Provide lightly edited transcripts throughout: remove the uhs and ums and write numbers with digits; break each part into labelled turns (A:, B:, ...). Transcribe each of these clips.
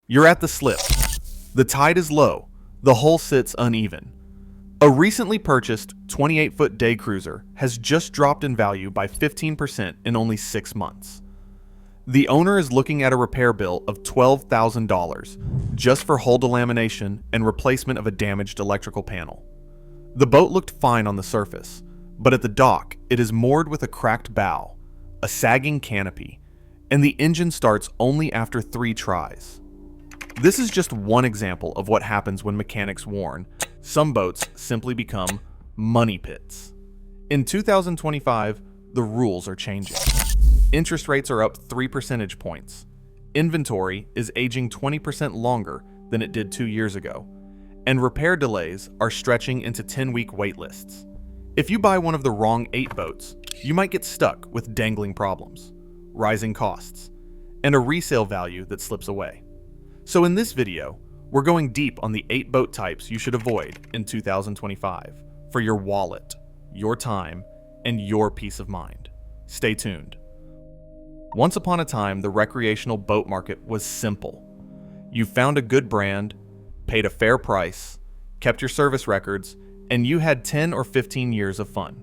A: You're at the slip. The tide is low. The hull sits uneven. A recently purchased 28-foot day cruiser has just dropped in value by 15% in only 6 months. The owner is looking at a repair bill of $12,000 just for hull delamination and replacement of a damaged electrical panel. The boat looked fine on the surface, but at the dock, it is moored with a cracked bow, a sagging canopy, and the engine starts only after 3 tries. This is just one example of what happens when mechanics warn. Some boats simply become money pits. In 2025, the rules are changing. Interest rates are up 3 percentage points. Inventory is aging 20% longer than it did 2 years ago. And repair delays are stretching into 10-week wait lists. If you buy one of the wrong 8 boats, you might get stuck with dangling problems, rising costs, and a resale value that slips away. So in this video, we're going deep on the 8 boat types you should avoid in 2025 for your wallet, your time, and your peace of mind. Stay tuned. Once upon a time, the recreational boat market was simple. You found a good brand, paid a fair price, kept your service records, and you had 10 or 15 years of fun.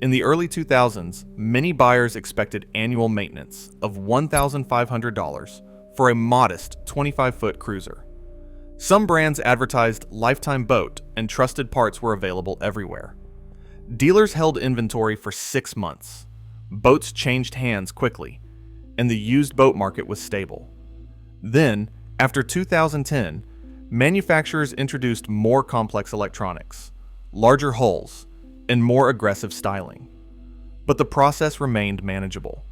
A: In the early 2000s, many buyers expected annual maintenance of $1,500 for a modest 25-foot cruiser. Some brands advertised lifetime boat and trusted parts were available everywhere. Dealers held inventory for 6 months. Boats changed hands quickly, and the used boat market was stable. Then, after 2010, manufacturers introduced more complex electronics, larger hulls, and more aggressive styling. But the process remained manageable.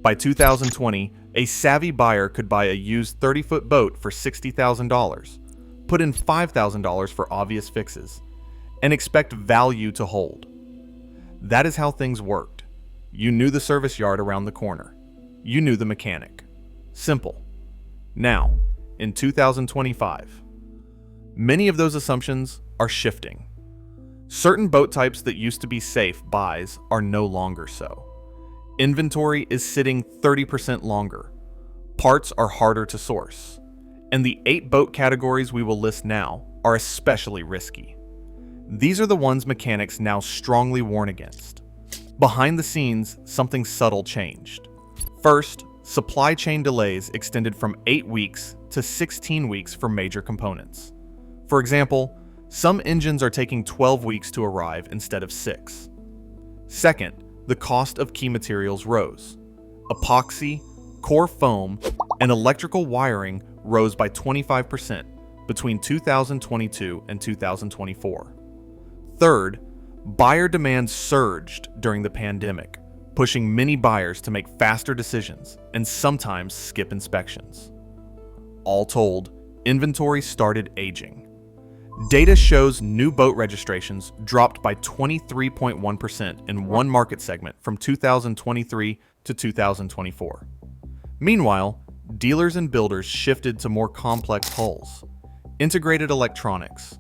A: By 2020, a savvy buyer could buy a used 30-foot boat for $60,000, put in $5,000 for obvious fixes, and expect value to hold. That is how things worked. You knew the service yard around the corner. You knew the mechanic. Simple. Now, in 2025, many of those assumptions are shifting. Certain boat types that used to be safe buys are no longer so. Inventory is sitting 30% longer. Parts are harder to source. And the 8 boat categories we will list now are especially risky. These are the ones mechanics now strongly warn against. Behind the scenes, something subtle changed. First, supply chain delays extended from 8 weeks to 16 weeks for major components. For example, some engines are taking 12 weeks to arrive instead of 6. Second, the cost of key materials rose. Epoxy, core foam, and electrical wiring rose by 25% between 2022 and 2024. Third, buyer demand surged during the pandemic, pushing many buyers to make faster decisions and sometimes skip inspections. All told, inventory started aging. Data shows new boat registrations dropped by 23.1% in one market segment from 2023 to 2024. Meanwhile, dealers and builders shifted to more complex hulls, integrated electronics,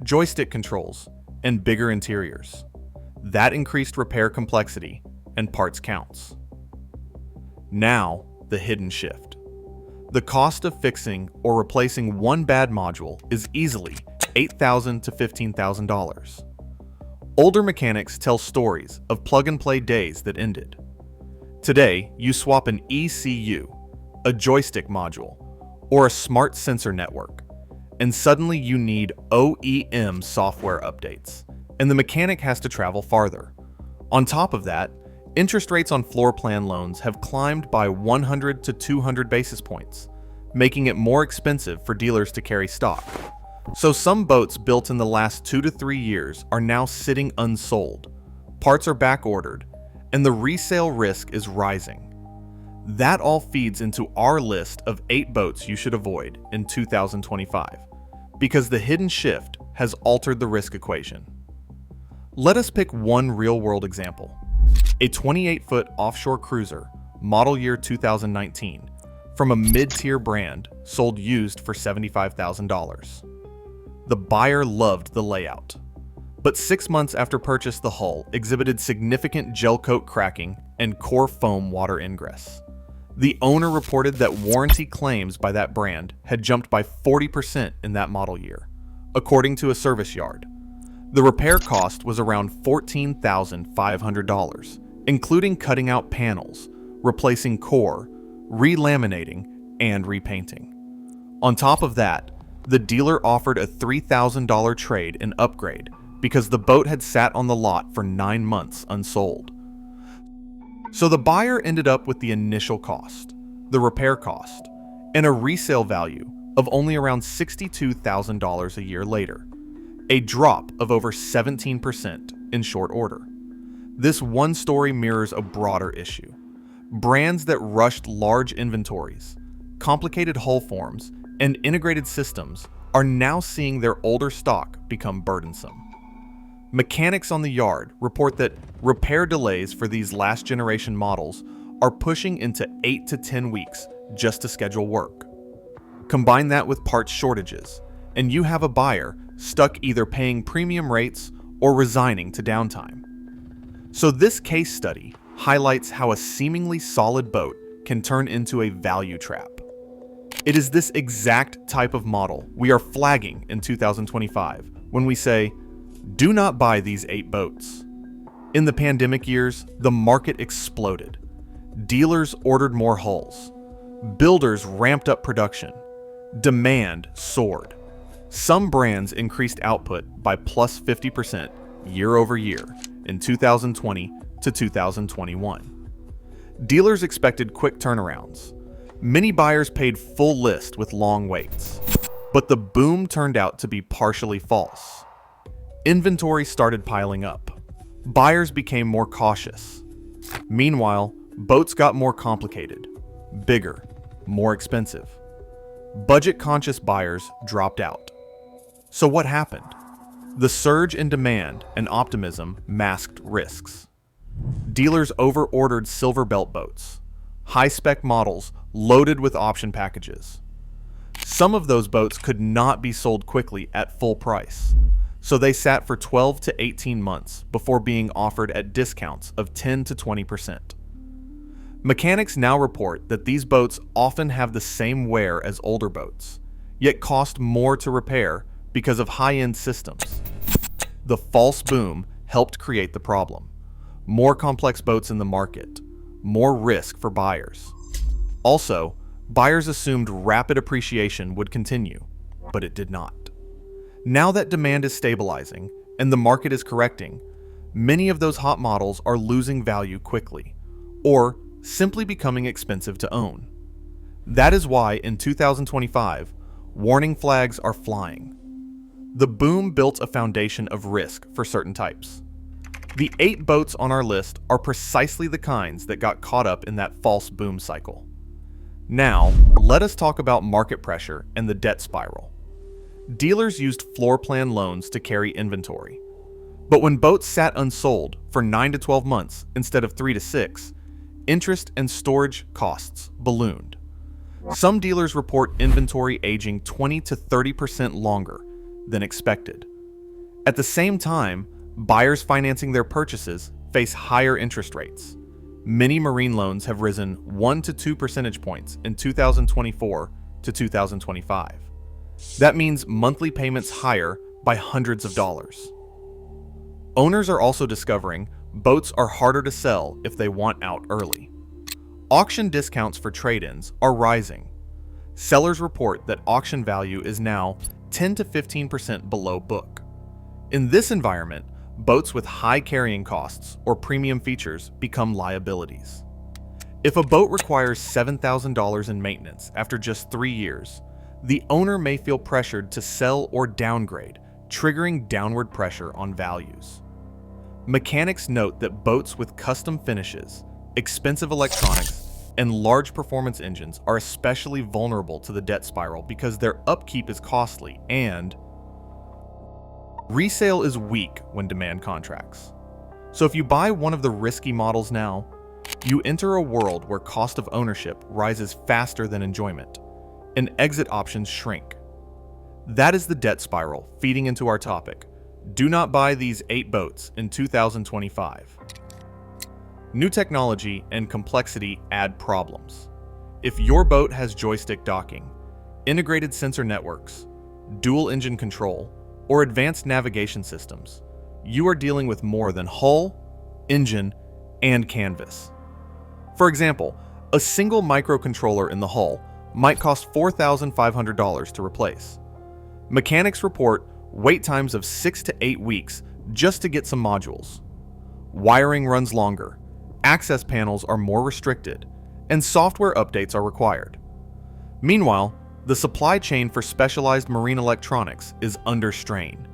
A: joystick controls, and bigger interiors. That increased repair complexity and parts counts. Now, the hidden shift. The cost of fixing or replacing one bad module is easily $8,000 to $15,000. Older mechanics tell stories of plug-and-play days that ended. Today, you swap an ECU, a joystick module, or a smart sensor network, and suddenly you need OEM software updates, and the mechanic has to travel farther. On top of that, interest rates on floor plan loans have climbed by 100 to 200 basis points, making it more expensive for dealers to carry stock. So some boats built in the last 2 to 3 years are now sitting unsold, parts are back ordered, and the resale risk is rising. That all feeds into our list of 8 boats you should avoid in 2025, because the hidden shift has altered the risk equation. Let us pick one real-world example. A 28-foot offshore cruiser, model year 2019, from a mid-tier brand sold used for $75,000. The buyer loved the layout, but 6 months after purchase, the hull exhibited significant gel coat cracking and core foam water ingress. The owner reported that warranty claims by that brand had jumped by 40% in that model year, according to a service yard. The repair cost was around $14,500, including cutting out panels, replacing core, relaminating, and repainting. On top of that, the dealer offered a $3,000 trade and upgrade because the boat had sat on the lot for 9 months unsold. So the buyer ended up with the initial cost, the repair cost, and a resale value of only around $62,000 a year later, a drop of over 17% in short order. This one story mirrors a broader issue. Brands that rushed large inventories, complicated hull forms, and integrated systems are now seeing their older stock become burdensome. Mechanics on the yard report that repair delays for these last-generation models are pushing into 8 to 10 weeks just to schedule work. Combine that with parts shortages, and you have a buyer stuck either paying premium rates or resigning to downtime. So this case study highlights how a seemingly solid boat can turn into a value trap. It is this exact type of model we are flagging in 2025 when we say, do not buy these 8 boats. In the pandemic years, the market exploded. Dealers ordered more hulls. Builders ramped up production. Demand soared. Some brands increased output by plus 50% year over year in 2020 to 2021. Dealers expected quick turnarounds. Many buyers paid full list with long waits. But the boom turned out to be partially false. Inventory started piling up. Buyers became more cautious. Meanwhile, boats got more complicated, bigger, more expensive. Budget-conscious buyers dropped out. So what happened? The surge in demand and optimism masked risks. Dealers over-ordered silver belt boats, high-spec models loaded with option packages. Some of those boats could not be sold quickly at full price, so they sat for 12 to 18 months before being offered at discounts of 10 to 20%. Mechanics now report that these boats often have the same wear as older boats, yet cost more to repair because of high-end systems. The false boom helped create the problem. More complex boats in the market, more risk for buyers. Also, buyers assumed rapid appreciation would continue, but it did not. Now that demand is stabilizing and the market is correcting, many of those hot models are losing value quickly, or simply becoming expensive to own. That is why in 2025, warning flags are flying. The boom built a foundation of risk for certain types. The 8 boats on our list are precisely the kinds that got caught up in that false boom cycle. Now, let us talk about market pressure and the debt spiral. Dealers used floor plan loans to carry inventory. But when boats sat unsold for 9 to 12 months instead of 3 to 6, interest and storage costs ballooned. Some dealers report inventory aging 20 to 30% longer than expected. At the same time, buyers financing their purchases face higher interest rates. Many marine loans have risen 1 to 2 percentage points in 2024 to 2025. That means monthly payments higher by hundreds of dollars. Owners are also discovering boats are harder to sell if they want out early. Auction discounts for trade-ins are rising. Sellers report that auction value is now 10 to 15% below book. In this environment, boats with high carrying costs or premium features become liabilities. If a boat requires $7,000 in maintenance after just 3 years, the owner may feel pressured to sell or downgrade, triggering downward pressure on values. Mechanics note that boats with custom finishes, expensive electronics, and large performance engines are especially vulnerable to the debt spiral because their upkeep is costly and resale is weak when demand contracts. So if you buy one of the risky models now, you enter a world where cost of ownership rises faster than enjoyment, and exit options shrink. That is the debt spiral feeding into our topic. Do not buy these 8 boats in 2025. New technology and complexity add problems. If your boat has joystick docking, integrated sensor networks, dual engine control, or advanced navigation systems, you are dealing with more than hull, engine, and canvas. For example, a single microcontroller in the hull might cost $4,500 to replace. Mechanics report wait times of 6 to 8 weeks just to get some modules. Wiring runs longer, access panels are more restricted, and software updates are required. Meanwhile, the supply chain for specialized marine electronics is under strain.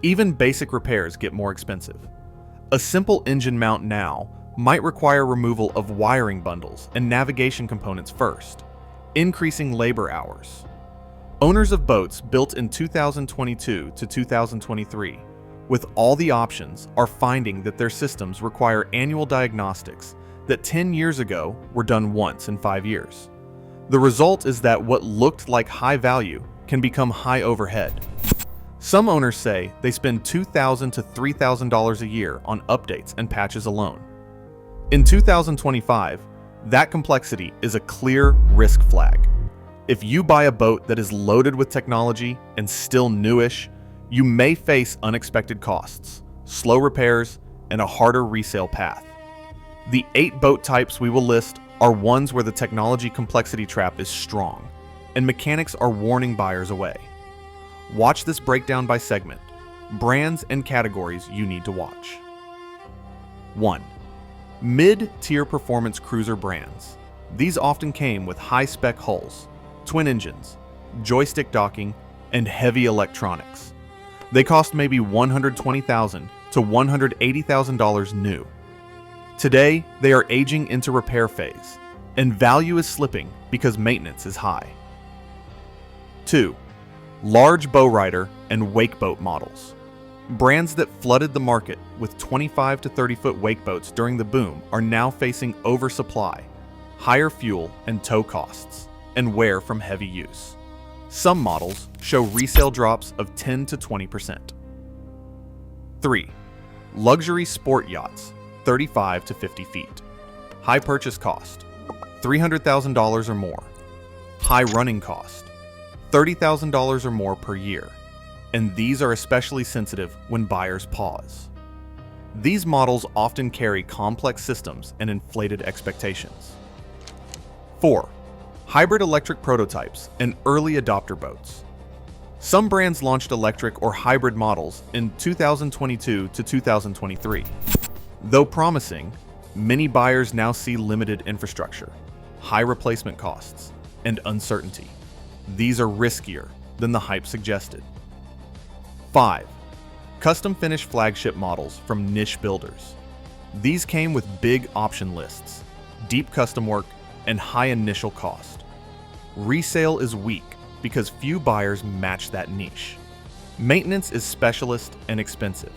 A: Even basic repairs get more expensive. A simple engine mount now might require removal of wiring bundles and navigation components first, increasing labor hours. Owners of boats built in 2022 to 2023, with all the options, are finding that their systems require annual diagnostics that 10 years ago were done once in 5 years. The result is that what looked like high value can become high overhead. Some owners say they spend $2,000 to $3,000 a year on updates and patches alone. In 2025, that complexity is a clear risk flag. If you buy a boat that is loaded with technology and still newish, you may face unexpected costs, slow repairs, and a harder resale path. The 8 boat types we will list are ones where the technology complexity trap is strong, and mechanics are warning buyers away. Watch this breakdown by segment, brands and categories you need to watch. 1. Mid-tier performance cruiser brands. These often came with high-spec hulls, twin engines, joystick docking, and heavy electronics. They cost maybe $120,000 to $180,000 new. Today, they are aging into repair phase, and value is slipping because maintenance is high. 2. Large bowrider and wake boat models. Brands that flooded the market with 25 to 30 foot wake boats during the boom are now facing oversupply, higher fuel and tow costs, and wear from heavy use. Some models show resale drops of 10 to 20%. 3. Luxury sport yachts, 35 to 50 feet. High purchase cost, $300,000 or more. High running cost, $30,000 or more per year. And these are especially sensitive when buyers pause. These models often carry complex systems and inflated expectations. 4. Hybrid electric prototypes and early adopter boats. Some brands launched electric or hybrid models in 2022 to 2023. Though promising, many buyers now see limited infrastructure, high replacement costs, and uncertainty. These are riskier than the hype suggested. 5. Custom finished flagship models from niche builders. These came with big option lists, deep custom work, and high initial cost. Resale is weak because few buyers match that niche. Maintenance is specialist and expensive.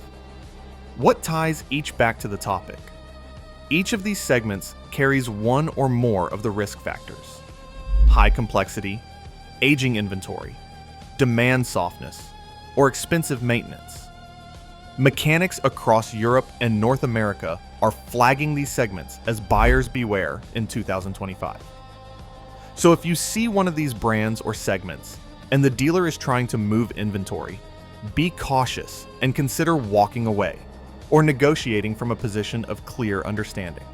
A: What ties each back to the topic? Each of these segments carries one or more of the risk factors: high complexity, aging inventory, demand softness, or expensive maintenance. Mechanics across Europe and North America are flagging these segments as buyers beware in 2025. So if you see one of these brands or segments and the dealer is trying to move inventory, be cautious and consider walking away or negotiating from a position of clear understanding.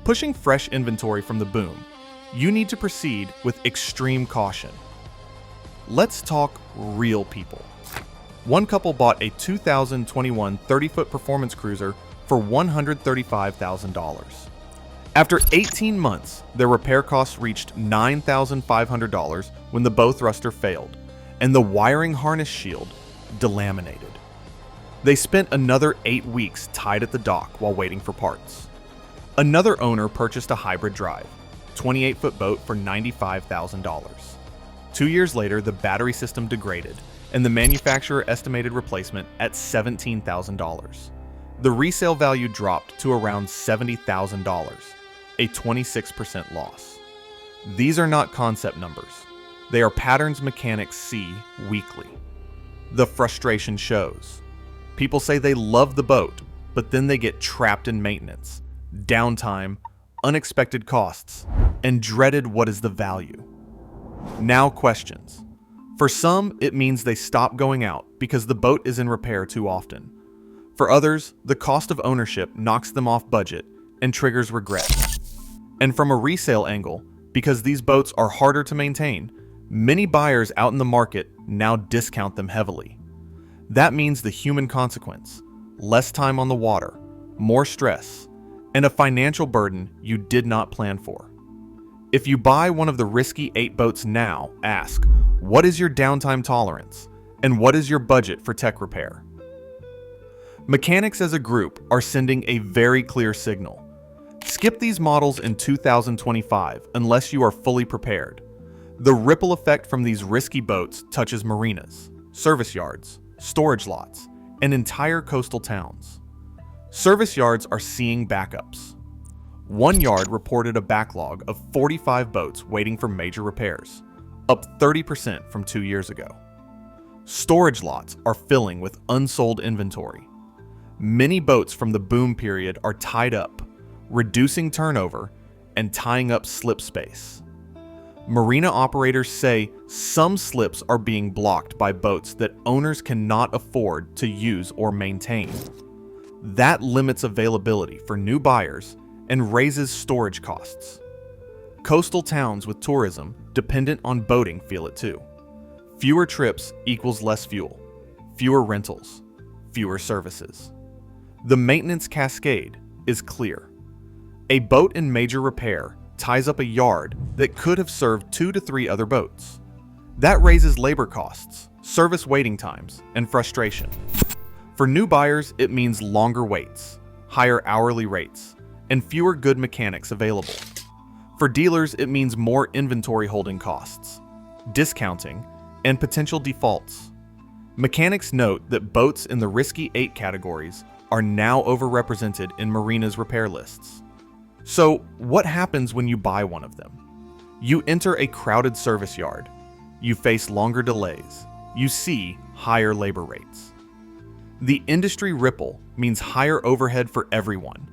A: Pushing fresh inventory from the boom, you need to proceed with extreme caution. Let's talk real people. One couple bought a 2021 30-foot performance cruiser for $135,000. After 18 months, their repair costs reached $9,500 when the bow thruster failed and the wiring harness shield delaminated. They spent another 8 weeks tied at the dock while waiting for parts. Another owner purchased a hybrid drive, 28-foot boat for $95,000. 2 years later, the battery system degraded, and the manufacturer estimated replacement at $17,000. The resale value dropped to around $70,000, a 26% loss. These are not concept numbers. They are patterns mechanics see weekly. The frustration shows. People say they love the boat, but then they get trapped in maintenance, downtime, unexpected costs, and dreaded what is the value. Now questions. For some, it means they stop going out because the boat is in repair too often. For others, the cost of ownership knocks them off budget and triggers regret. And from a resale angle, because these boats are harder to maintain, many buyers out in the market now discount them heavily. That means the human consequence, less time on the water, more stress, and a financial burden you did not plan for. If you buy one of the risky 8 boats now, ask, what is your downtime tolerance, and what is your budget for tech repair? Mechanics as a group are sending a very clear signal. Skip these models in 2025 unless you are fully prepared. The ripple effect from these risky boats touches marinas, service yards, storage lots, and entire coastal towns. Service yards are seeing backups. One yard reported a backlog of 45 boats waiting for major repairs, up 30% from 2 years ago. Storage lots are filling with unsold inventory. Many boats from the boom period are tied up, reducing turnover and tying up slip space. Marina operators say some slips are being blocked by boats that owners cannot afford to use or maintain. That limits availability for new buyers and raises storage costs. Coastal towns with tourism dependent on boating feel it too. Fewer trips equals less fuel, fewer rentals, fewer services. The maintenance cascade is clear. A boat in major repair ties up a yard that could have served 2 to 3 other boats. That raises labor costs, service waiting times, and frustration. For new buyers, it means longer waits, higher hourly rates, and fewer good mechanics available. For dealers, it means more inventory holding costs, discounting, and potential defaults. Mechanics note that boats in the risky 8 categories are now overrepresented in marinas repair lists. So, what happens when you buy one of them? You enter a crowded service yard. You face longer delays. You see higher labor rates. The industry ripple means higher overhead for everyone,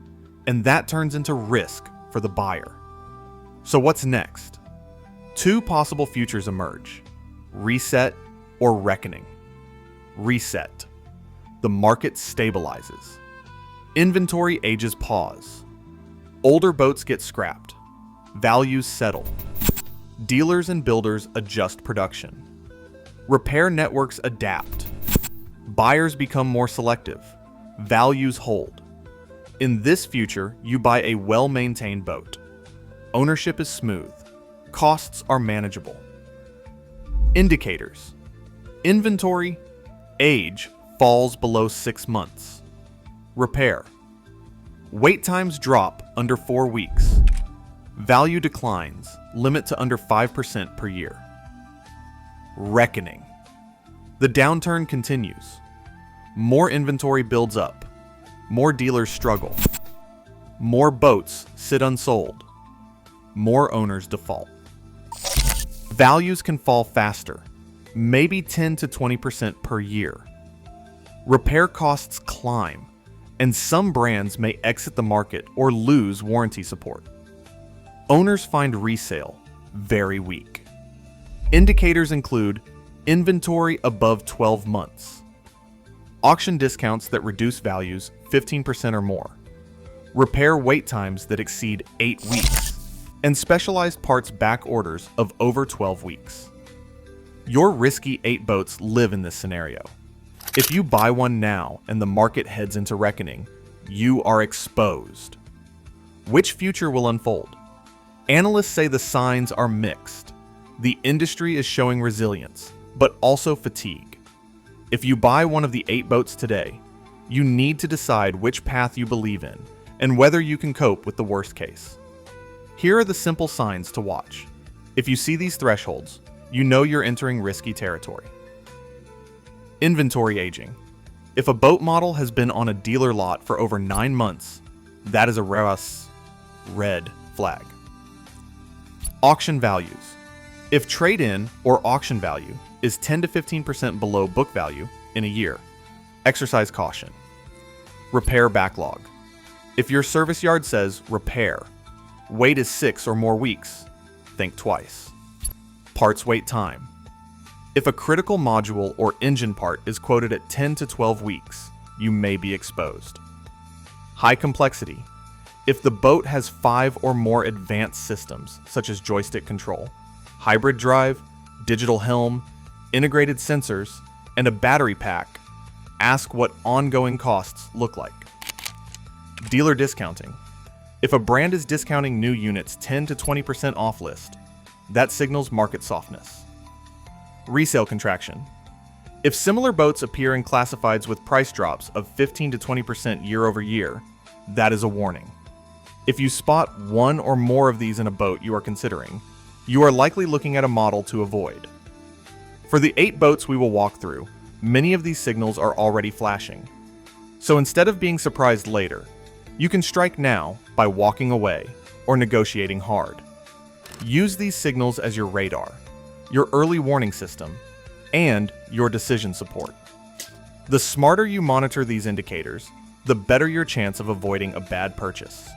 A: and that turns into risk for the buyer. So what's next? 2 possible futures emerge: reset or reckoning. Reset. The market stabilizes. Inventory ages pause. Older boats get scrapped. Values settle. Dealers and builders adjust production. Repair networks adapt. Buyers become more selective. Values hold. In this future, you buy a well-maintained boat. Ownership is smooth. Costs are manageable. Indicators. Inventory. Age falls below 6 months. Repair. Wait times drop under 4 weeks. Value declines, limit to under 5% per year. Reckoning. The downturn continues. More inventory builds up. More dealers struggle. More boats sit unsold. More owners default. Values can fall faster, maybe 10 to 20% per year. Repair costs climb, and some brands may exit the market or lose warranty support. Owners find resale very weak. Indicators include inventory above 12 months, auction discounts that reduce values 15% or more, repair wait times that exceed 8 weeks, and specialized parts back orders of over 12 weeks. Your risky 8 boats live in this scenario. If you buy one now and the market heads into reckoning, you are exposed. Which future will unfold? Analysts say the signs are mixed. The industry is showing resilience, but also fatigue. If you buy one of the 8 boats today, you need to decide which path you believe in and whether you can cope with the worst case. Here are the simple signs to watch. If you see these thresholds, you know you're entering risky territory. Inventory aging. If a boat model has been on a dealer lot for over 9 months, that is a red flag. Auction values. If trade-in or auction value is 10 to 15% below book value in a year, exercise caution. Repair backlog. If your service yard says repair, Wait is 6 or more weeks. Think twice. Parts wait time. If a critical module or engine part is quoted at 10 to 12 weeks, you may be exposed. High complexity. If the boat has 5 or more advanced systems, such as joystick control, hybrid drive, digital helm, integrated sensors, and a battery pack, ask what ongoing costs look like. Dealer discounting. If a brand is discounting new units 10 to 20% off list, that signals market softness. Resale contraction. If similar boats appear in classifieds with price drops of 15 to 20% year over year, that is a warning. If you spot one or more of these in a boat you are considering, you are likely looking at a model to avoid. For the 8 boats we will walk through, many of these signals are already flashing. So instead of being surprised later, you can strike now by walking away or negotiating hard. Use these signals as your radar, your early warning system, and your decision support. The smarter you monitor these indicators, the better your chance of avoiding a bad purchase.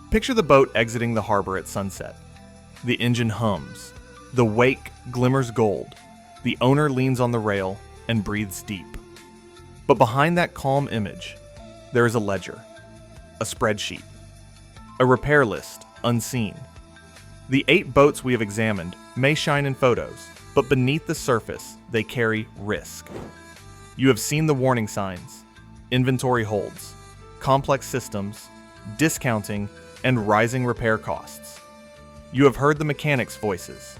A: Picture the boat exiting the harbor at sunset. The engine hums, the wake glimmers gold, the owner leans on the rail and breathes deep. But behind that calm image, there is a ledger, a spreadsheet, a repair list unseen. The 8 boats we have examined may shine in photos, but beneath the surface, they carry risk. You have seen the warning signs, inventory holds, complex systems, discounting, and rising repair costs. You have heard the mechanics' voices.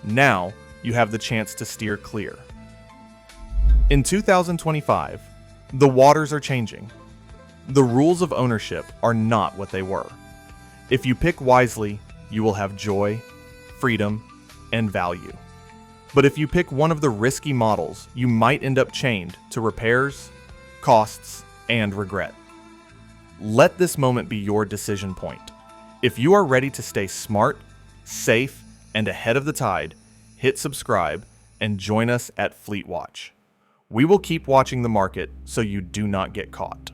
A: Now, you have the chance to steer clear. In 2025, the waters are changing. The rules of ownership are not what they were. If you pick wisely, you will have joy, freedom, and value. But if you pick one of the risky models, you might end up chained to repairs, costs, and regret. Let this moment be your decision point. If you are ready to stay smart, safe, and ahead of the tide, hit subscribe and join us at Fleet Watch. We will keep watching the market so you do not get caught.